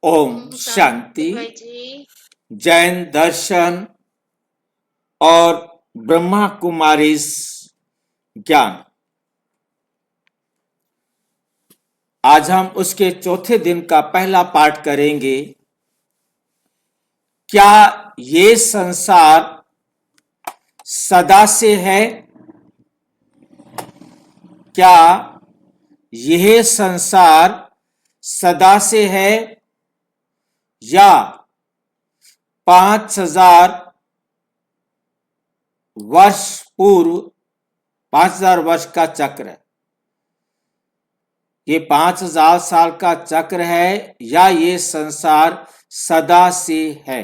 ओम शांति। भाई जी। जैन दर्शन और ब्रह्मा कुमारी ज्ञान, आज हम उसके चौथे दिन का पहला पाठ करेंगे। क्या ये संसार सदा से है? क्या यह संसार सदा से है या 5000 वर्ष पूर्व 5000 वर्ष का चक्र है? ये 5000 साल का चक्र है या ये संसार सदा से है?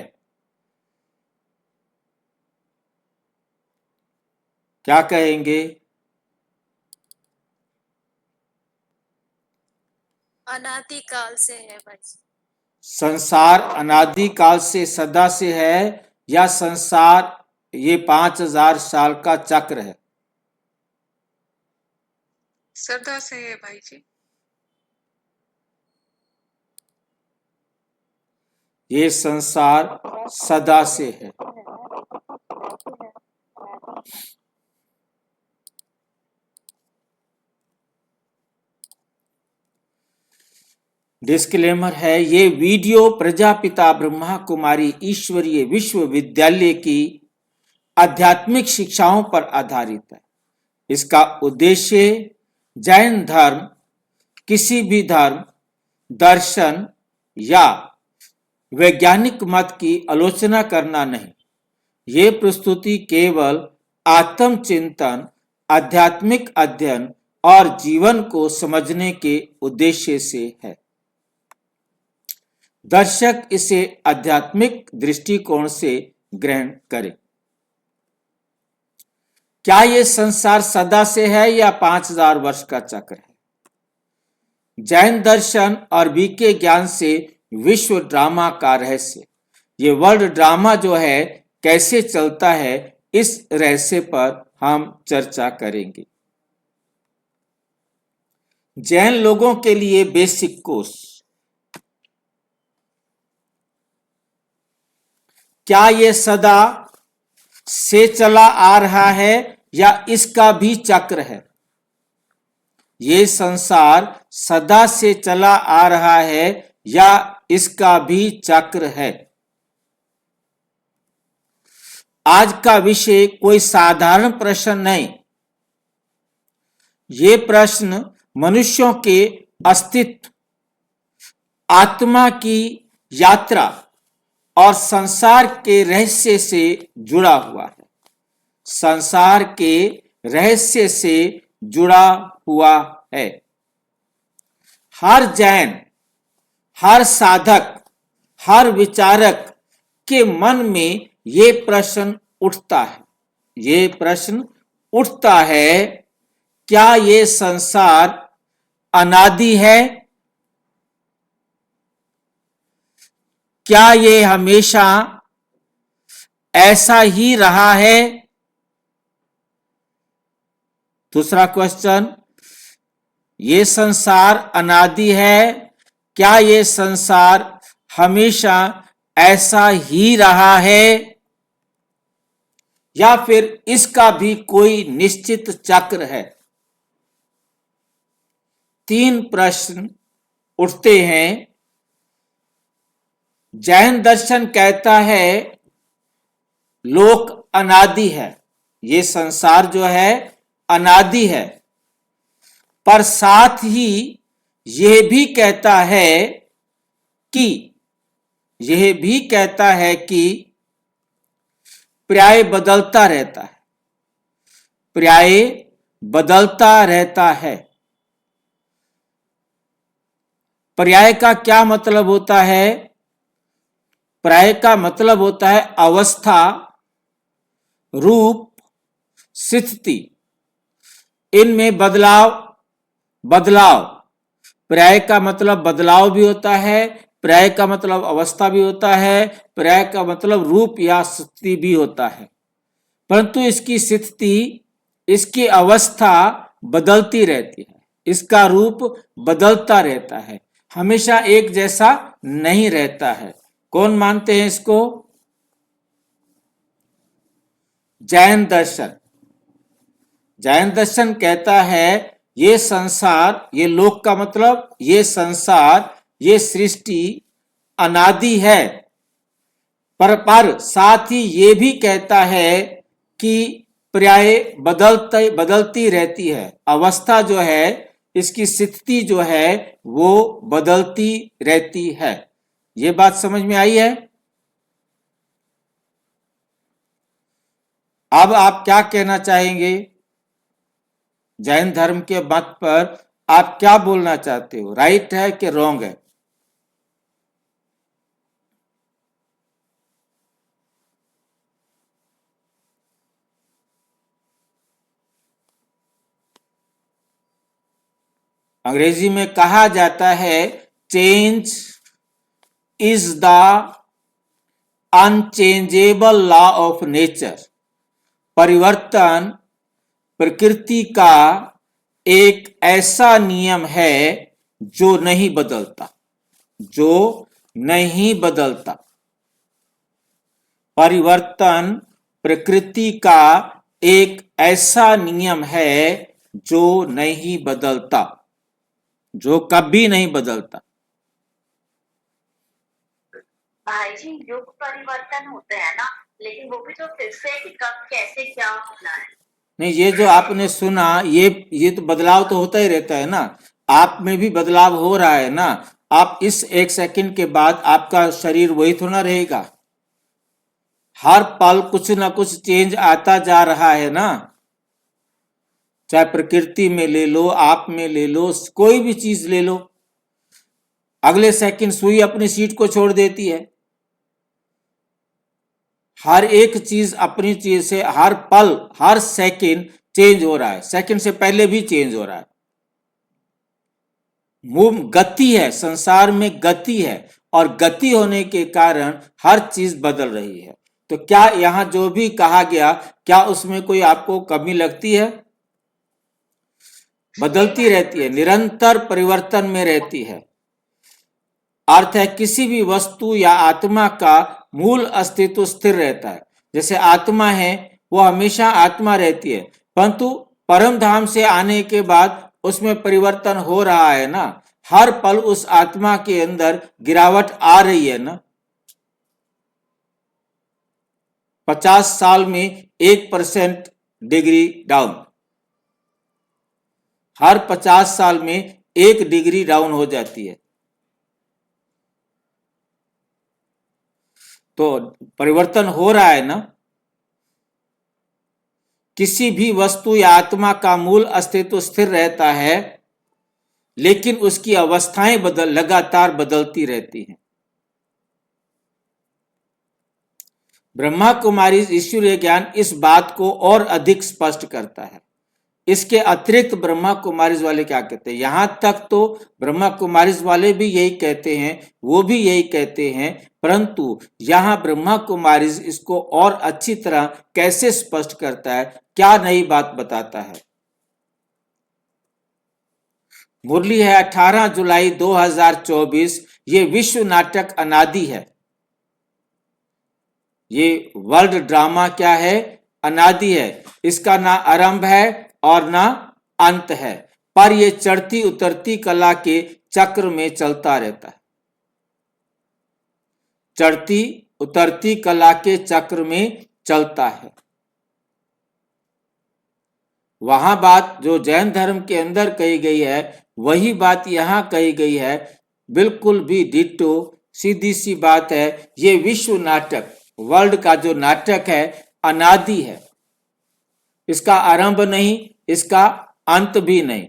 क्या कहेंगे? अनादिकाल से है भाई। संसार अनादिकाल से सदा से है या संसार ये 5000 साल का चक्र है? सदा से है भाई जी। ये संसार सदा से है। डिस्क्लेमर है, ये वीडियो प्रजापिता ब्रह्मा कुमारी ईश्वरीय विश्वविद्यालय की आध्यात्मिक शिक्षाओं पर आधारित है। इसका उद्देश्य जैन धर्म, किसी भी धर्म, दर्शन या वैज्ञानिक मत की आलोचना करना नहीं। ये प्रस्तुति केवल आत्मचिंतन, आध्यात्मिक अध्ययन और जीवन को समझने के उद्देश्य से है। दर्शक इसे आध्यात्मिक दृष्टिकोण से ग्रहण करें। क्या यह संसार सदा से है या 5000 वर्ष का चक्र है? जैन दर्शन और बीके ज्ञान से विश्व ड्रामा का रहस्य, ये वर्ल्ड ड्रामा जो है कैसे चलता है, इस रहस्य पर हम चर्चा करेंगे। जैन लोगों के लिए बेसिक कोर्स। क्या यह सदा से चला आ रहा है या इसका भी चक्र है? ये संसार सदा से चला आ रहा है या इसका भी चक्र है? आज का विषय कोई साधारण प्रश्न नहीं। ये प्रश्न मनुष्यों के अस्तित्व, आत्मा की यात्रा और संसार के रहस्य से जुड़ा हुआ है। संसार के रहस्य से जुड़ा हुआ है। हर जैन, हर साधक, हर विचारक के मन में ये प्रश्न उठता है। ये प्रश्न उठता है, क्या ये संसार अनादि है? क्या ये हमेशा ऐसा ही रहा है? दूसरा क्वेश्चन, ये संसार अनादि है, क्या ये संसार हमेशा ऐसा ही रहा है या फिर इसका भी कोई निश्चित चक्र है? 3 प्रश्न उठते हैं। जैन दर्शन कहता है लोक अनादि है, ये संसार जो है अनादि है, पर साथ ही यह भी कहता है कि पर्याय बदलता रहता है। पर्याय बदलता रहता है। पर्याय का क्या मतलब होता है? पर्याय का मतलब होता है अवस्था, रूप, स्थिति, इनमें बदलाव। पर्याय का मतलब बदलाव भी होता है, पर्याय का मतलब अवस्था भी होता है, पर्याय का मतलब रूप या स्थिति भी होता है। परंतु इसकी स्थिति, इसकी अवस्था बदलती रहती है, इसका रूप बदलता रहता है, हमेशा एक जैसा नहीं रहता है। कौन मानते हैं इसको? जैन दर्शन। जैन दर्शन कहता है ये संसार, ये लोक का मतलब ये संसार, ये सृष्टि अनादि है, पर साथ ही ये भी कहता है कि प्राय बदलती रहती है। अवस्था जो है, इसकी स्थिति जो है वो बदलती रहती है। ये बात समझ में आई है? अब आप क्या कहना चाहेंगे? जैन धर्म के मत पर आप क्या बोलना चाहते हो? राइट है कि रॉन्ग है? अंग्रेजी में कहा जाता है change is the unchangeable law of nature. परिवर्तन प्रकृति का एक ऐसा नियम है जो नहीं बदलता, जो नहीं बदलता। परिवर्तन प्रकृति का एक ऐसा नियम है जो नहीं बदलता, जो कभी नहीं बदलता। भाई जी, युग परिवर्तन होते हैं ना, लेकिन वो भी तो फिर से कि कब कैसे क्या होना है। नहीं, ये जो आपने सुना, ये तो बदलाव तो होता ही रहता है ना। आप में भी बदलाव हो रहा है ना। आप इस 1 सेकंड के बाद आपका शरीर वही थोड़ा रहेगा। हर पल कुछ ना कुछ चेंज आता जा रहा है ना। चाहे प्रकृति में ले लो, आप में ले लो, कोई भी चीज ले लो। अगले सेकंड सुई अपनी सीट को छोड़ देती है। हर एक चीज अपनी चीज से हर पल, हर सेकंड चेंज हो रहा है। सेकंड से पहले भी चेंज हो रहा है। गति है, संसार में गति है, और गति होने के कारण हर चीज बदल रही है। तो क्या यहां जो भी कहा गया, क्या उसमें कोई आपको कमी लगती है? बदलती रहती है, निरंतर परिवर्तन में रहती है। अर्थ है किसी भी वस्तु या आत्मा का मूल अस्तित्व स्थिर रहता है। जैसे आत्मा है, वो हमेशा आत्मा रहती है, परंतु परम धाम से आने के बाद उसमें परिवर्तन हो रहा है ना। हर पल उस आत्मा के अंदर गिरावट आ रही है ना। 50 साल में 1% डिग्री डाउन, हर 50 साल में 1 डिग्री डाउन हो जाती है। तो परिवर्तन हो रहा है ना। किसी भी वस्तु या आत्मा का मूल अस्तित्व स्थिर रहता है, लेकिन उसकी अवस्थाएं लगातार बदलती रहती हैं। ब्रह्मा कुमारी ईश्वरीय ज्ञान इस बात को और अधिक स्पष्ट करता है। इसके अतिरिक्त ब्रह्मा कुमारीज वाले क्या कहते हैं? यहां तक तो ब्रह्मा कुमारीज वाले भी यही कहते हैं, वो भी यही कहते हैं, परंतु यहां ब्रह्मा कुमारीज इसको और अच्छी तरह कैसे स्पष्ट करता है, क्या नई बात बताता है। मुरली है 18 जुलाई 2024। ये विश्व नाटक अनादि है। ये वर्ल्ड ड्रामा क्या है? अनादि है। इसका ना आरंभ है और ना अंत है, पर ये चढ़ती उतरती कला के चक्र में चलता रहता है। चढ़ती उतरती कला के चक्र में चलता है। वहां बात जो जैन धर्म के अंदर कही गई है, वही बात यहां कही गई है। बिल्कुल भी डिट्टो, सीधी सी बात है। ये विश्व नाटक, वर्ल्ड का जो नाटक है, अनादि है। इसका आरंभ नहीं, इसका अंत भी नहीं।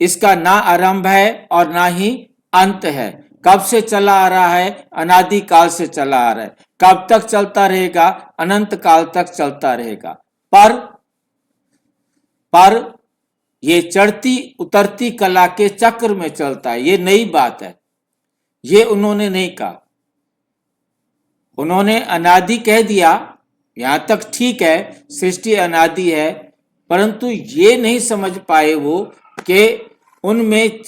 इसका ना आरंभ है और ना ही अंत है। कब से चला आ रहा है? अनादि काल से चला आ रहा है। कब तक चलता रहेगा? अनंत काल तक चलता रहेगा। पर ये चढ़ती उतरती कला के चक्र में चलता है। ये नई बात है, ये उन्होंने नहीं कहा। उन्होंने अनादि कह दिया, यहां तक ठीक है, सृष्टि अनादि है, परंतु ये नहीं समझ पाए वो कि उनमें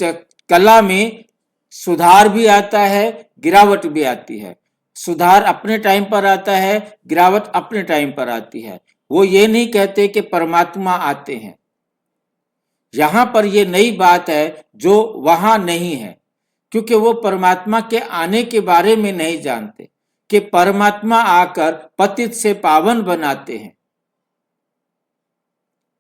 कला में सुधार भी आता है, गिरावट भी आती है। सुधार अपने टाइम पर आता है, गिरावट अपने टाइम पर आती है। वो ये नहीं कहते कि परमात्मा आते हैं। यहां पर ये नई बात है जो वहां नहीं है, क्योंकि वो परमात्मा के आने के बारे में नहीं जानते कि परमात्मा आकर पतित से पावन बनाते हैं।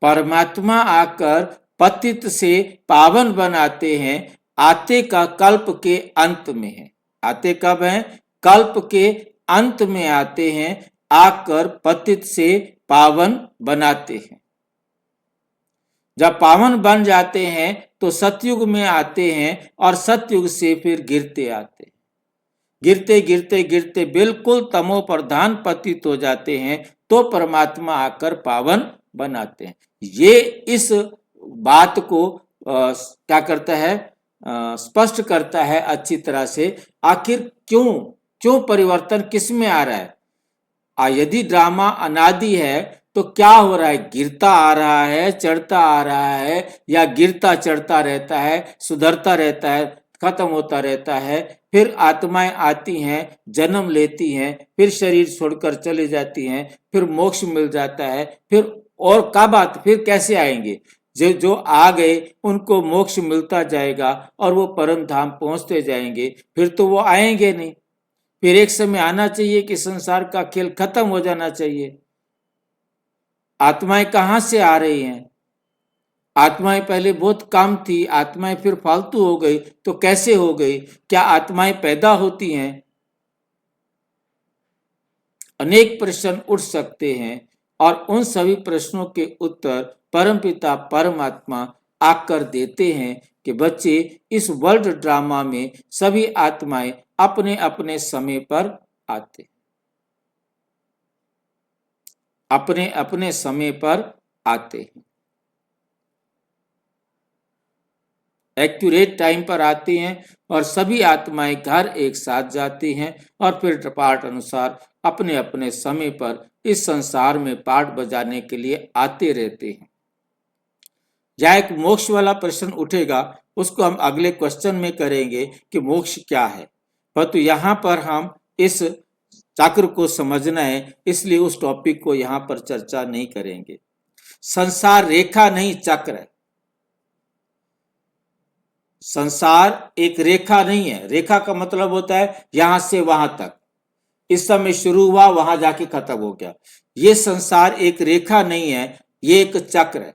परमात्मा आकर पतित से पावन बनाते हैं। आते का कल्प के अंत में है। आते कब है? कल्प के अंत में आते हैं, आकर पतित से पावन बनाते हैं। जब पावन बन जाते हैं तो सतयुग में आते हैं और सतयुग से फिर गिरते आते हैं। गिरते गिरते गिरते बिल्कुल तमो प्रधान पतित हो जाते हैं, तो परमात्मा आकर पावन बनाते हैं। ये इस बात को क्या करता है? स्पष्ट करता है अच्छी तरह से। आखिर क्यों परिवर्तन किस में आ रहा है? यदि ड्रामा अनादि है तो क्या हो रहा है? गिरता आ रहा है, चढ़ता आ रहा है, या गिरता चढ़ता रहता है, सुधरता रहता है, खत्म होता रहता है। फिर आत्माएं आती हैं, जन्म लेती हैं, फिर शरीर छोड़कर चले जाती हैं, फिर मोक्ष मिल जाता है। फिर और फिर कैसे आएंगे? जो आ गए उनको मोक्ष मिलता जाएगा और वो परम धाम पहुंचते जाएंगे। फिर तो वो आएंगे नहीं। फिर एक समय आना चाहिए कि संसार का खेल खत्म हो जाना चाहिए। आत्माएं कहां से आ रही हैं? आत्माएं पहले बहुत कम थी, आत्माएं फिर फालतू हो गई, तो कैसे हो गई? क्या आत्माएं पैदा होती हैं? अनेक प्रश्न उठ सकते हैं और उन सभी प्रश्नों के उत्तर परमपिता परमात्मा आकर देते हैं कि बच्चे, इस वर्ल्ड ड्रामा में सभी आत्माएं अपने अपने समय पर आते, अपने अपने समय पर आते हैं, एक्यूरेट टाइम पर आती हैं और सभी आत्माएं घर एक साथ जाती हैं और फिर पाठ अनुसार अपने अपने समय पर इस संसार में पाठ बजाने के लिए आते रहते हैं। यह एक मोक्ष वाला प्रश्न उठेगा, उसको हम अगले क्वेश्चन में करेंगे कि मोक्ष क्या है। परंतु यहाँ पर हम इस चक्र को समझना है, इसलिए उस टॉपिक को यहाँ पर चर्चा नहीं करेंगे। संसार रेखा नहीं चक्र है। संसार एक रेखा नहीं है। रेखा का मतलब होता है यहां से वहां तक, इस समय शुरू हुआ, वहां जाके खत्म हो गया। ये संसार एक रेखा नहीं है, ये एक चक्र है।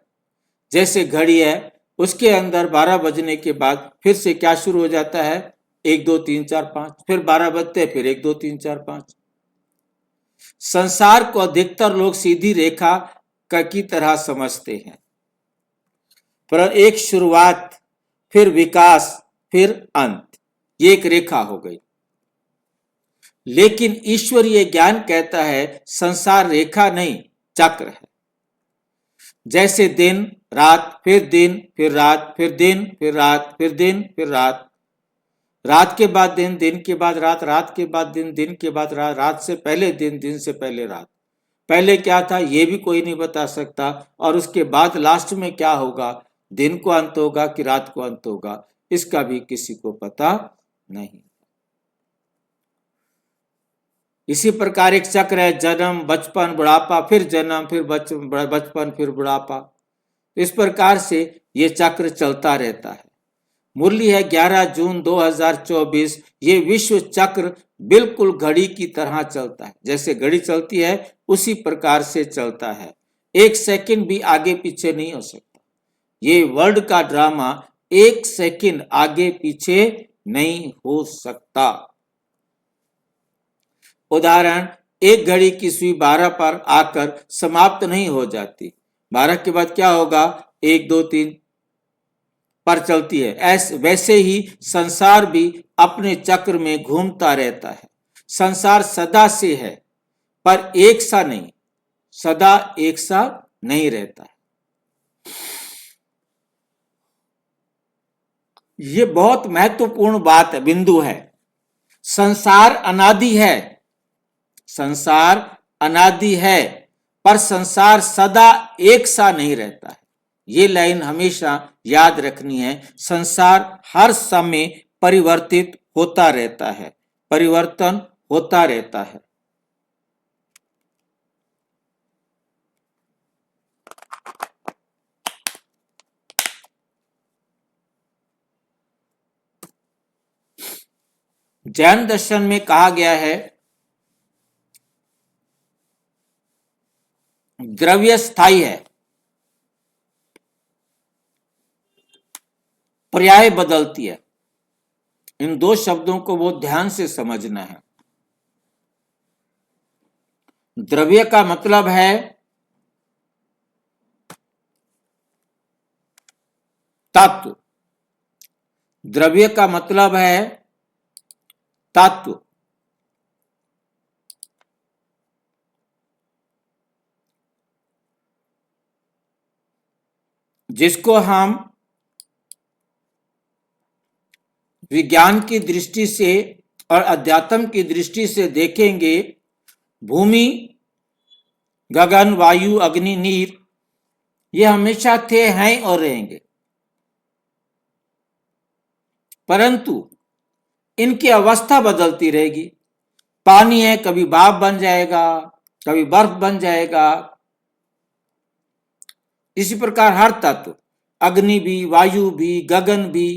जैसे घड़ी है, उसके अंदर 12 बजने के बाद फिर से क्या शुरू हो जाता है? 1 2 3 4 5, फिर 12 बजते फिर 1 2 3 4 5। संसार को अधिकतर लोग सीधी रेखा की तरह समझते हैं, पर एक शुरुआत, फिर विकास, फिर अंत, ये एक रेखा हो गई। लेकिन ईश्वरीय ज्ञान कहता है संसार रेखा नहीं, चक्र है। जैसे दिन रात, फिर दिन, फिर रात, फिर दिन, फिर रात, फिर दिन, फिर रात, रात के बाद दिन, दिन के बाद रात, रात के बाद दिन, दिन के बाद रात, रात से पहले दिन, दिन से पहले रात। पहले क्या था ये भी कोई नहीं बता सकता, और उसके बाद लास्ट में क्या होगा, दिन को अंत होगा कि रात को अंत होगा, इसका भी किसी को पता नहीं। इसी प्रकार एक चक्र है, जन्म, बचपन, बुढ़ापा, फिर जन्म, फिर बचपन, फिर बुढ़ापा। इस प्रकार से ये चक्र चलता रहता है। मुरली है 11 जून 2024। ये विश्व चक्र बिल्कुल घड़ी की तरह चलता है। जैसे घड़ी चलती है उसी प्रकार से चलता है, एक सेकंड भी आगे पीछे नहीं हो सकता। ये वर्ल्ड का ड्रामा एक सेकंड आगे पीछे नहीं हो सकता। उदाहरण, एक घड़ी की सुई 12 पर आकर समाप्त नहीं हो जाती। 12 के बाद क्या होगा? 1 2 3 पर चलती है। वैसे ही संसार भी अपने चक्र में घूमता रहता है। संसार सदा से है, पर एक सा नहीं, सदा एक सा नहीं रहता है। ये बहुत महत्वपूर्ण बात है, बिंदु है। संसार अनादि है, संसार अनादि है, पर संसार सदा एक सा नहीं रहता है। ये लाइन हमेशा याद रखनी है। संसार हर समय परिवर्तित होता रहता है, परिवर्तन होता रहता है। जैन दर्शन में कहा गया है द्रव्य स्थायी है, पर्याय बदलती है। इन दो शब्दों को बहुत ध्यान से समझना है। द्रव्य का मतलब है तत्व, द्रव्य का मतलब है तत्व। जिसको हम विज्ञान की दृष्टि से और अध्यात्म की दृष्टि से देखेंगे, भूमि, गगन, वायु, अग्नि, नीर, ये हमेशा थे, हैं और रहेंगे। परंतु इनकी अवस्था बदलती रहेगी। पानी है, कभी भाप बन जाएगा, कभी बर्फ बन जाएगा। इसी प्रकार हर तत्व, अग्नि भी, वायु भी, गगन भी,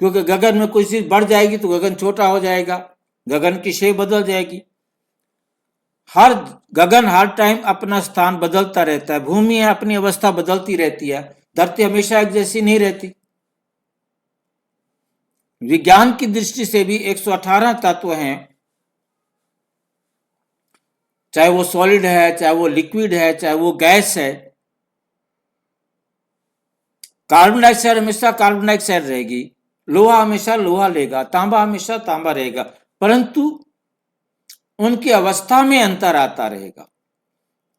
क्योंकि गगन में कोई चीज बढ़ जाएगी तो गगन छोटा हो जाएगा, गगन की शेप बदल जाएगी। हर गगन हर टाइम अपना स्थान बदलता रहता है। भूमि है, अपनी अवस्था बदलती रहती है। धरती हमेशा एक जैसी नहीं रहती। विज्ञान की दृष्टि से भी 118 तत्व हैं, चाहे वो सॉलिड है, चाहे वो लिक्विड है, चाहे वो गैस है। कार्बन डाइऑक्साइड हमेशा कार्बन डाइऑक्साइड रहेगी, लोहा हमेशा लोहा लेगा, तांबा हमेशा तांबा रहेगा, परंतु उनकी अवस्था में अंतर आता रहेगा,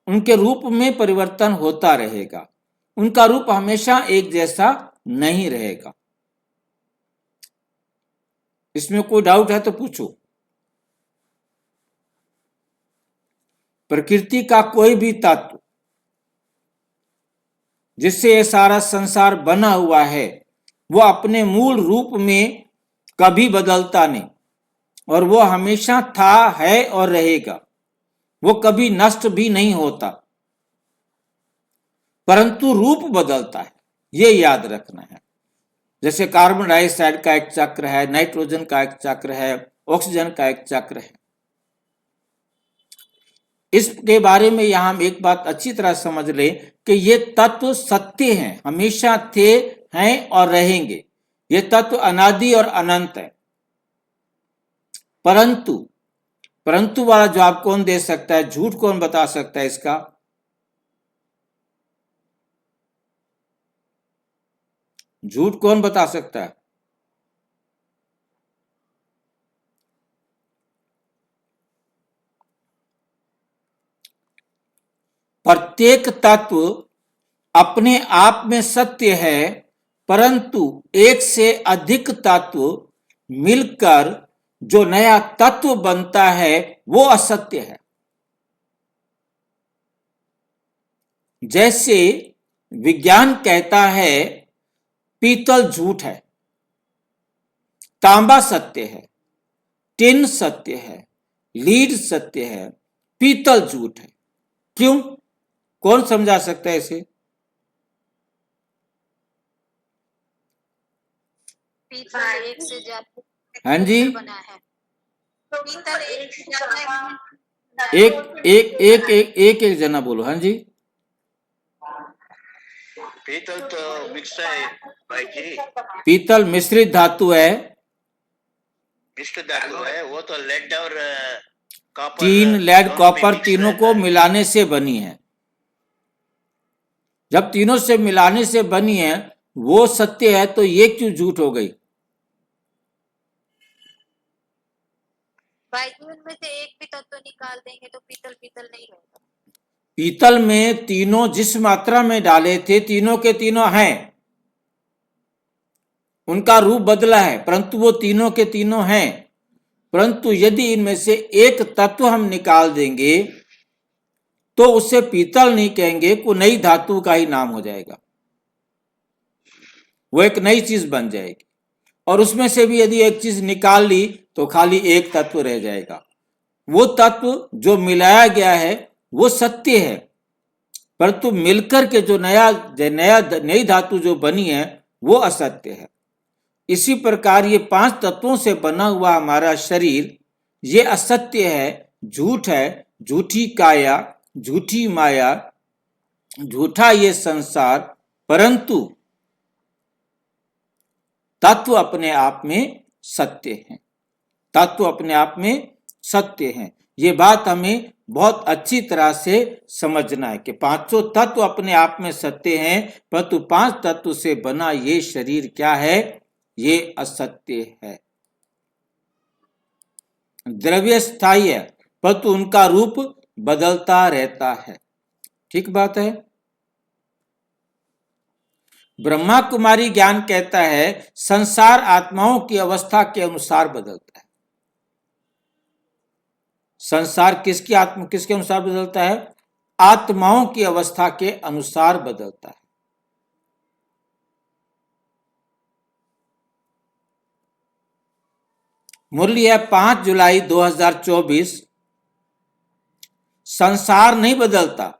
उनके रूप में परिवर्तन होता रहेगा, उनका रूप हमेशा एक जैसा नहीं रहेगा। इसमें कोई डाउट है तो पूछो। प्रकृति का कोई भी तत्व जिससे ये सारा संसार बना हुआ है, वो अपने मूल रूप में कभी बदलता नहीं, और वो हमेशा था, है और रहेगा। वो कभी नष्ट भी नहीं होता, परंतु रूप बदलता है, ये याद रखना है। जैसे कार्बन डाइऑक्साइड का एक चक्र है, नाइट्रोजन का एक चक्र है, ऑक्सीजन का एक चक्र है। इसके बारे में यहां हम एक बात अच्छी तरह समझ लें कि ये तत्व सत्य हैं, हमेशा थे, हैं और रहेंगे। ये तत्व अनादि और अनंत है। परंतु वाला जवाब कौन दे सकता है, झूठ कौन बता सकता है इसका? झूठ कौन बता सकता है? प्रत्येक तत्व अपने आप में सत्य है, परंतु एक से अधिक तत्व मिलकर जो नया तत्व बनता है वो असत्य है। जैसे विज्ञान कहता है पीतल झूठ है, तांबा सत्य है, टिन सत्य है, लीड सत्य है, पीतल झूठ है। क्यों? कौन समझा सकता है इसे? पीतल एक से ज्यादा हाँ जी, बना है। पीतल एक से ज्यादा एक जना बोलो। हाँ जी, पीतल तो मिक्स है भाई जी, पीतल मिश्रित धातु है। मिक्स धातु है वो तो लेड और कॉपर, टीन, लेड, दोनों में कॉपर mix तीनों रहता को है। मिलाने से बनी है। जब तीनों से मिलाने से बनी है वो सत्य है, तो ये क्यों झूठ हो गई? भाई जी उनमें से एक भी तत्व निकाल देंगे तो पीतल पीतल नहीं रहेगा। पीतल में तीनों जिस मात्रा में डाले थे, तीनों के तीनों हैं, उनका रूप बदला है, परंतु वो तीनों के तीनों हैं। परंतु यदि इनमें से एक तत्व हम निकाल देंगे तो उसे पीतल नहीं कहेंगे, को नई धातु का ही नाम हो जाएगा, वो एक नई चीज बन जाएगी। और उसमें से भी यदि एक चीज निकाल ली तो खाली एक तत्व रह जाएगा। वो तत्व जो मिलाया गया है वो सत्य है, परंतु मिलकर के जो नई धातु जो बनी है वो असत्य है। इसी प्रकार ये 5 तत्वों से बना हुआ हमारा शरीर ये असत्य है, झूठ है, झूठी काया, झूठी माया, झूठा ये संसार, परंतु तत्व अपने आप में सत्य है। तत्व अपने आप में सत्य है। ये बात हमें बहुत अच्छी तरह से समझना है कि पांचों तत्व अपने आप में सत्य हैं, परंतु 5 तत्व से बना ये शरीर क्या है? ये असत्य है। द्रव्य स्थायी है, परंतु उनका रूप बदलता रहता है। ठीक बात है। ब्रह्मा कुमारी ज्ञान कहता है संसार आत्माओं की अवस्था के अनुसार बदलता है। संसार किसके अनुसार बदलता है? आत्माओं की अवस्था के अनुसार बदलता है। मुरली है 5 जुलाई 2024। संसार नहीं बदलता,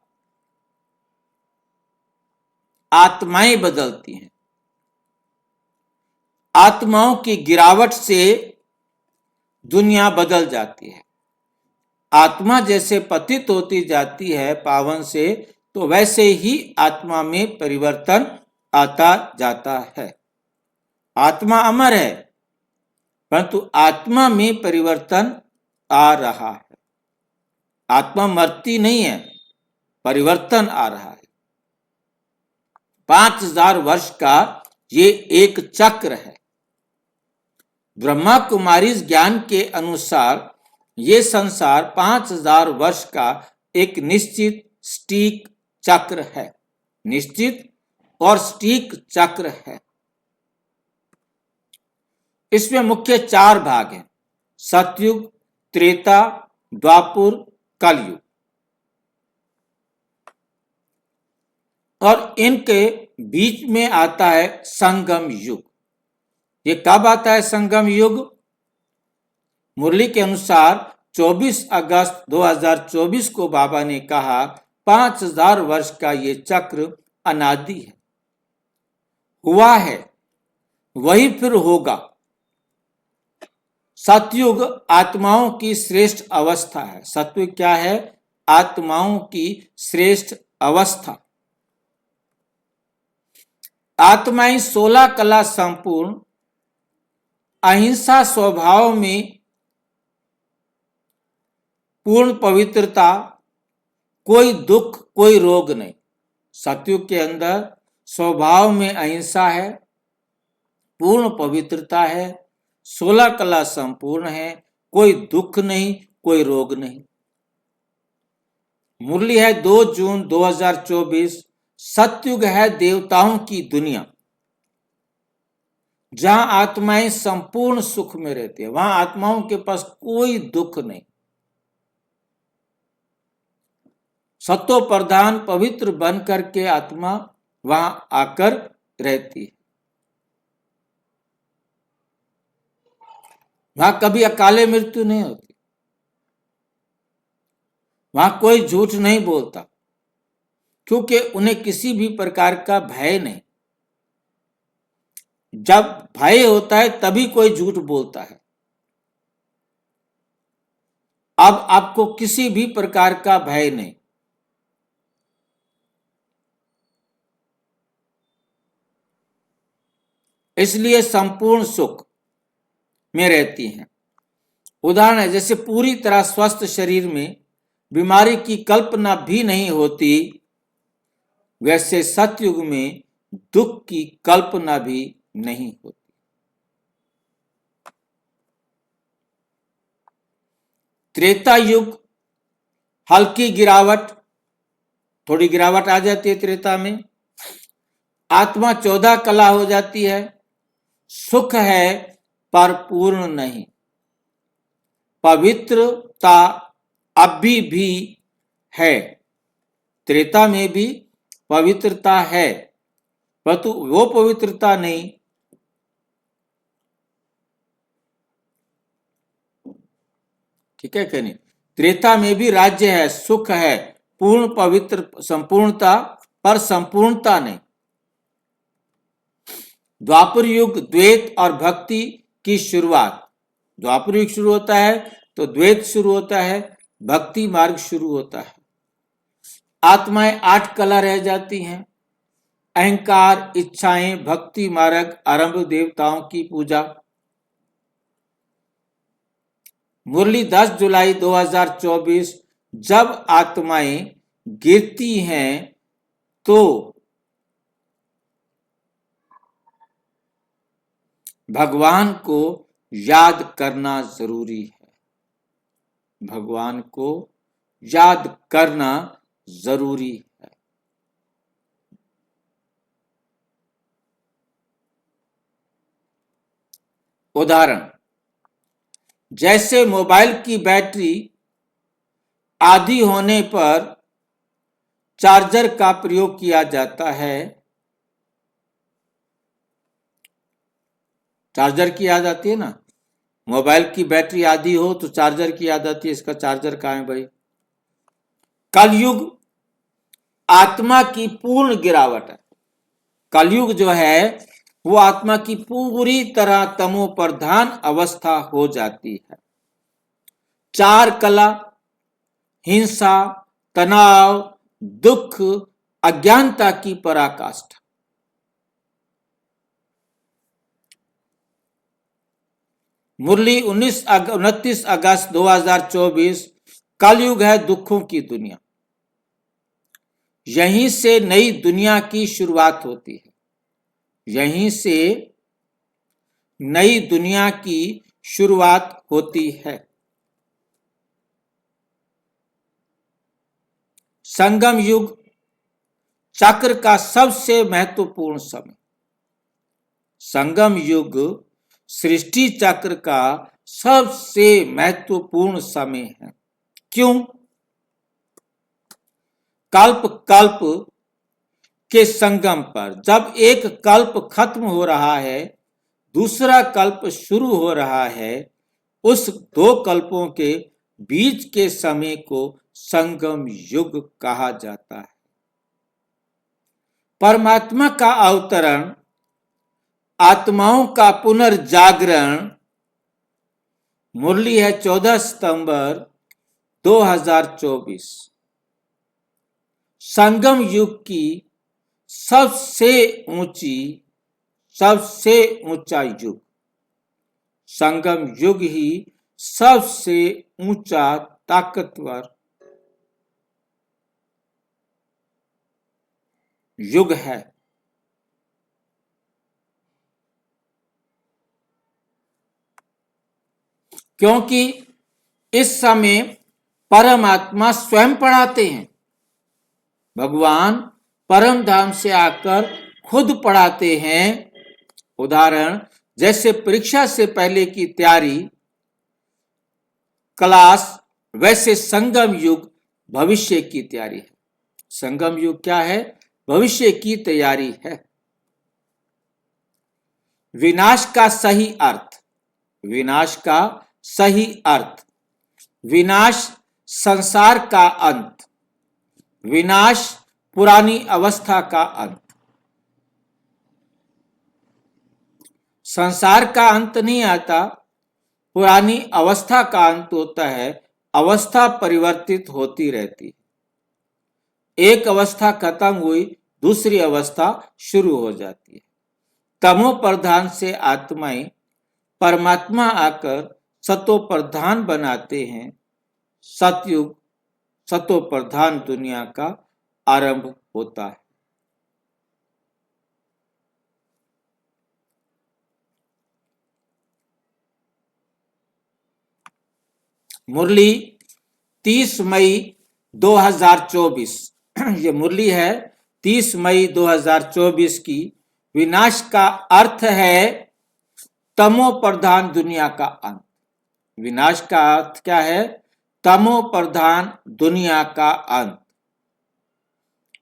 आत्माएं बदलती हैं। आत्माओं की गिरावट से दुनिया बदल जाती है। आत्मा जैसे पतित होती जाती है पावन से, तो वैसे ही आत्मा में परिवर्तन आता जाता है। आत्मा अमर है, परंतु आत्मा में परिवर्तन आ रहा है। आत्मा मरती नहीं है, परिवर्तन आ रहा है। 5000 वर्ष का ये एक चक्र है। ब्रह्मा कुमारी ज्ञान के अनुसार ये संसार 5000 वर्ष का एक निश्चित सटीक चक्र है। निश्चित और सटीक चक्र है। इसमें मुख्य 4 भाग हैं: सतयुग, त्रेता, द्वापुर, कलयुग। और इनके बीच में आता है संगम युग। ये कब आता है संगम युग? मुरली के अनुसार 24 अगस्त 2024 को बाबा ने कहा 5000 वर्ष का ये चक्र अनादि है, हुआ है, वही फिर होगा। सतयुग आत्माओं की श्रेष्ठ अवस्था है। सतयुग क्या है? आत्माओं की श्रेष्ठ अवस्था। आत्माएं 16 कला संपूर्ण, अहिंसा स्वभाव में पूर्ण पवित्रता, कोई दुख, कोई रोग नहीं। सतयुग के अंदर स्वभाव में अहिंसा है, पूर्ण पवित्रता है, 16 कला संपूर्ण है, कोई दुख नहीं, कोई रोग नहीं। मुरली है 2 जून 2024। सतयुग है देवताओं की दुनिया, जहां आत्माएं संपूर्ण सुख में रहती है। वहां आत्माओं के पास कोई दुख नहीं। सत्व प्रधान पवित्र बन करके आत्मा वहां आकर रहती है। वहां कभी अकाले मृत्यु नहीं होती। वहां कोई झूठ नहीं बोलता, क्योंकि उन्हें किसी भी प्रकार का भय नहीं। जब भय होता है तभी कोई झूठ बोलता है। अब आपको किसी भी प्रकार का भय नहीं। इसलिए संपूर्ण सुख में रहती हैं। उदाहरण है, जैसे पूरी तरह स्वस्थ शरीर में बीमारी की कल्पना भी नहीं होती, वैसे सतयुग में दुख की कल्पना भी नहीं होती। त्रेता युग हल्की गिरावट, थोड़ी गिरावट आ जाती है त्रेता में। आत्मा 14 कला हो जाती है। सुख है पर पूर्ण नहीं। पवित्रता अभी भी है। त्रेता में भी पवित्रता है, परंतु वो पवित्रता नहीं ठीक है कि नहीं। त्रेता में भी राज्य है, सुख है, पूर्ण पवित्र संपूर्णता, पर संपूर्णता नहीं। द्वापर युग द्वैत और भक्ति की शुरुआत। द्वापर युग शुरू होता है तो द्वैत शुरू होता है, भक्ति मार्ग शुरू होता है। आत्माएं 8 कला रह जाती हैं, अहंकार, इच्छाएं, भक्ति मार्ग, आरंभ, देवताओं की पूजा। मुरली 10 जुलाई 2024। जब आत्माएं गिरती हैं तो भगवान को याद करना जरूरी है। भगवान को याद करना जरूरी है। उदाहरण, जैसे मोबाइल की बैटरी आधी होने पर चार्जर का प्रयोग किया जाता है। चार्जर की याद आती है ना, मोबाइल की बैटरी आधी हो तो चार्जर की याद आती है, इसका चार्जर कहाँ है भाई। कलयुग आत्मा की पूर्ण गिरावट है। कलयुग जो है वो आत्मा की पूरी तरह तमो प्रधान अवस्था हो जाती है। 4 कला, हिंसा, तनाव, दुख, अज्ञानता की पराकाष्ठा। मुरली 29 अगस्त 2024। कलयुग है दुखों की दुनिया। यहीं से नई दुनिया की शुरुआत होती है। यहीं से नई दुनिया की शुरुआत होती है। संगम युग चक्र का सबसे महत्वपूर्ण समय। संगम युग सृष्टि चक्र का सबसे महत्वपूर्ण समय है। क्यों? कल्प कल्प के संगम पर जब एक कल्प खत्म हो रहा है, दूसरा कल्प शुरू हो रहा है, उस 2 कल्पों के बीच के समय को संगम युग कहा जाता है। परमात्मा का अवतरण, आत्माओं का पुनर्जागरण। मुरली है 14 सितंबर 2024। संगम युग की सबसे ऊंचा युग। संगम युग ही सबसे ऊंचा ताकतवर युग है। क्योंकि इस समय परमात्मा स्वयं पढ़ाते हैं। भगवान परम धाम से आकर खुद पढ़ाते हैं। उदाहरण, जैसे परीक्षा से पहले की तैयारी क्लास, वैसे संगम युग भविष्य की तैयारी है। संगम युग क्या है? भविष्य की तैयारी है। विनाश का सही अर्थ। विनाश का सही अर्थ। विनाश संसार का अंत। विनाश पुरानी अवस्था का अंत। संसार का अंत नहीं आता, पुरानी अवस्था का अंत होता है। अवस्था परिवर्तित होती रहती। एक अवस्था खत्म हुई, दूसरी अवस्था शुरू हो जाती है। तमो प्रधान से आत्माएं परमात्मा आकर सतो प्रधान बनाते हैं। सतयुग, सतो प्रधान दुनिया का आरंभ होता है। मुरली 30 मई 2024। ये मुरली है 30 मई 2024 की। विनाश का अर्थ है तमो प्रधान दुनिया का अंत। विनाश का अर्थ क्या है? तमो प्रधान दुनिया का अंत।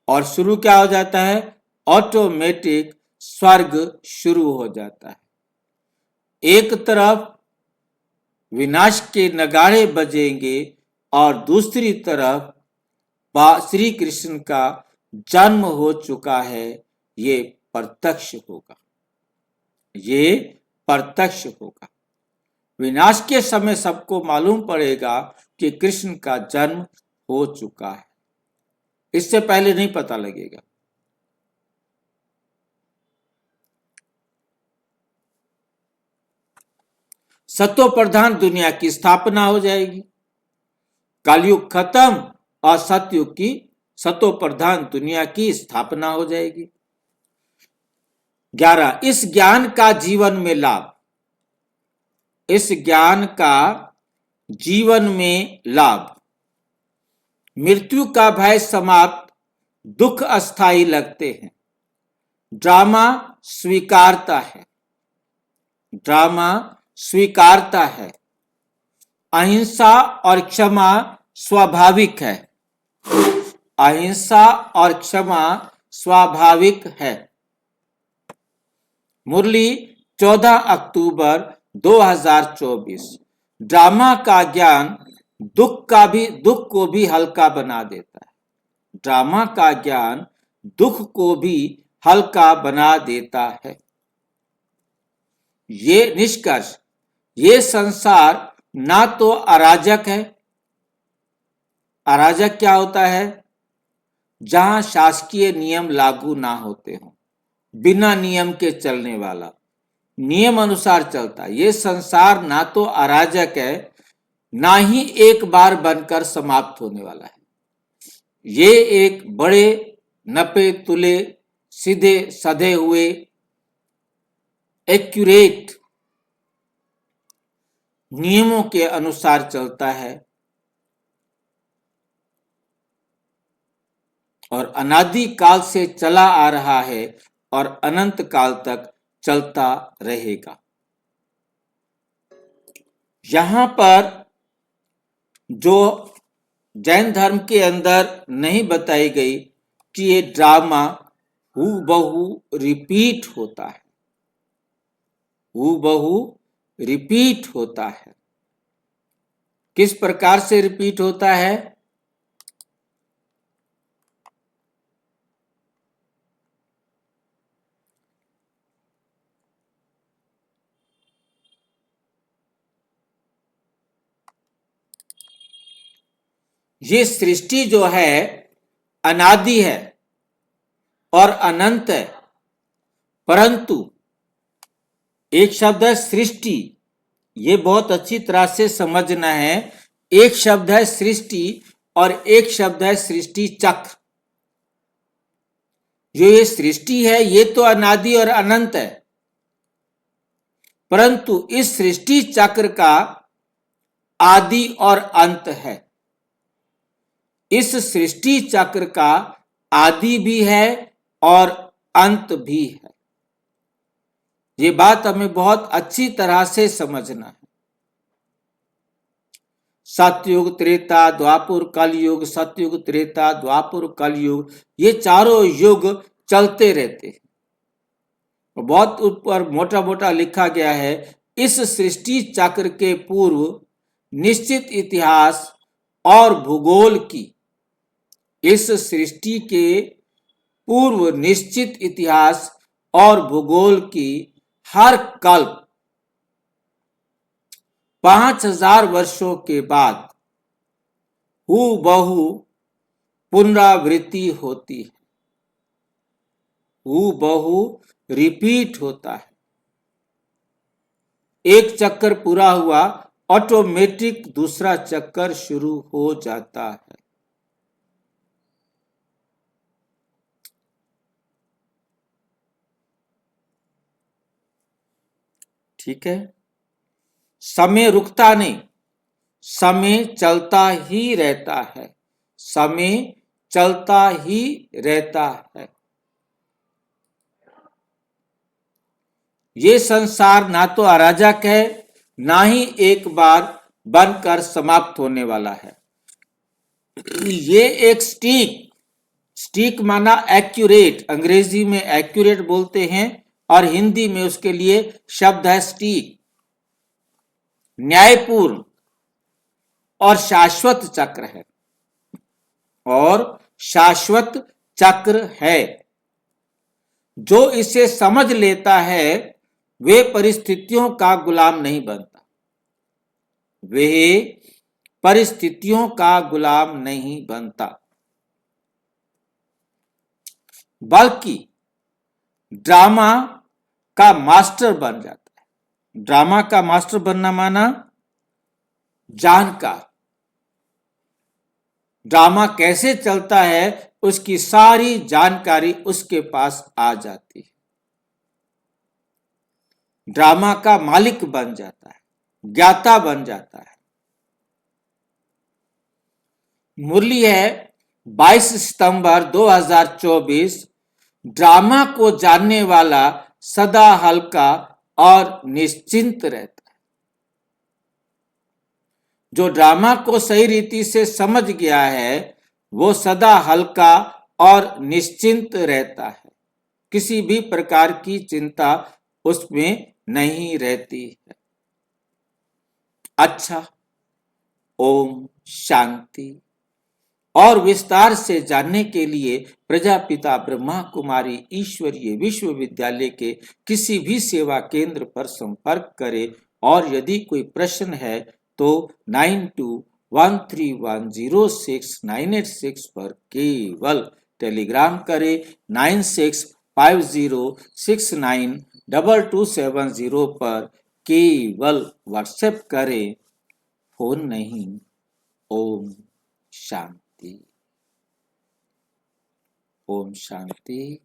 और शुरू क्या हो जाता है? ऑटोमेटिक स्वर्ग शुरू हो जाता है। एक तरफ विनाश के नगाड़े बजेंगे और दूसरी तरफ श्री कृष्ण का जन्म हो चुका है, ये प्रत्यक्ष होगा, ये प्रत्यक्ष होगा। विनाश के समय सबको मालूम पड़ेगा कि कृष्ण का जन्म हो चुका है, इससे पहले नहीं पता लगेगा। सत्व प्रधान दुनिया की स्थापना हो जाएगी, कलयुग खत्म और सतयुग की सत्व प्रधान दुनिया की स्थापना हो जाएगी। 11 इस ज्ञान का जीवन में लाभ, इस ज्ञान का जीवन में लाभ। मृत्यु का भय समाप्त, दुख अस्थायी लगते हैं, ड्रामा स्वीकारता है, ड्रामा स्वीकारता है, अहिंसा और क्षमा स्वाभाविक है, अहिंसा और क्षमा स्वाभाविक है। मुरली 14 अक्टूबर 2024। ड्रामा का ज्ञान दुख को भी हल्का बना देता है, ड्रामा का ज्ञान दुख को भी हल्का बना देता है। ये निष्कर्ष, ये संसार ना तो अराजक है, अराजक क्या होता है? जहां शासकीय नियम लागू ना होते हों, बिना नियम के चलने वाला, नियम अनुसार चलता। ये संसार ना तो अराजक है, ना ही एक बार बनकर समाप्त होने वाला है। ये एक बड़े नपे तुले सीधे सधे हुए एक्यूरेट नियमों के अनुसार चलता है और अनादि काल से चला आ रहा है और अनंत काल तक चलता रहेगा। यहां पर जो जैन धर्म के अंदर नहीं बताई गई कि ये ड्रामा हूबहू रिपीट होता है, हूबहू रिपीट होता है। किस प्रकार से रिपीट होता है? ये सृष्टि जो है अनादि है और अनंत है, परंतु एक शब्द है सृष्टि, ये बहुत अच्छी तरह से समझना है। एक शब्द है सृष्टि और एक शब्द है सृष्टि चक्र। जो ये सृष्टि है ये तो अनादि और अनंत है, परंतु इस सृष्टि चक्र का आदि और अंत है। इस सृष्टि चक्र का आदि भी है और अंत भी है। ये बात हमें बहुत अच्छी तरह से समझना है। सतयुग, त्रेता, द्वापुर, कलयुग, सतयुग, त्रेता, द्वापुर, कलयुग, ये चारों युग चलते रहते हैं। बहुत ऊपर मोटा मोटा लिखा गया है, इस सृष्टि चक्र के पूर्व निश्चित इतिहास और भूगोल की, इस सृष्टि के पूर्व निश्चित इतिहास और भूगोल की हर कल्प 5000 वर्षों के बाद हूबहू पुनरावृत्ति होती है, हूबहू रिपीट होता है। एक चक्कर पूरा हुआ, ऑटोमेटिक दूसरा चक्कर शुरू हो जाता है। ठीक है, समय रुकता नहीं, समय चलता ही रहता है, समय चलता ही रहता है। ये संसार ना तो अराजक है, ना ही एक बार बनकर समाप्त होने वाला है। ये एक स्टीक माना एक्यूरेट, अंग्रेजी में एक्यूरेट बोलते हैं और हिंदी में उसके लिए शब्द है स्टीक। न्यायपूर्ण और शाश्वत चक्र है, और शाश्वत चक्र है। जो इसे समझ लेता है वे परिस्थितियों का गुलाम नहीं बनता, वे परिस्थितियों का गुलाम नहीं बनता, बल्कि ड्रामा का मास्टर बन जाता है। ड्रामा का मास्टर बनना माना जानकार, ड्रामा कैसे चलता है उसकी सारी जानकारी उसके पास आ जाती है। ड्रामा का मालिक बन जाता है, ज्ञाता बन जाता है। मुरली है 22 सितंबर 2024। ड्रामा को जानने वाला सदा हल्का और निश्चिंत रहता है। जो ड्रामा को सही रीति से समझ गया है वो सदा हल्का और निश्चिंत रहता है, किसी भी प्रकार की चिंता उसमें नहीं रहती है। अच्छा, ओम शांति। और विस्तार से जानने के लिए प्रजापिता ब्रह्मा कुमारी ईश्वरीय विश्वविद्यालय के किसी भी सेवा केंद्र पर संपर्क करें, और यदि कोई प्रश्न है तो 9213106986 पर केवल टेलीग्राम करें। 9650692270 पर केवल व्हाट्सएप करें, फोन नहीं। ओम शांति। ओम शांति।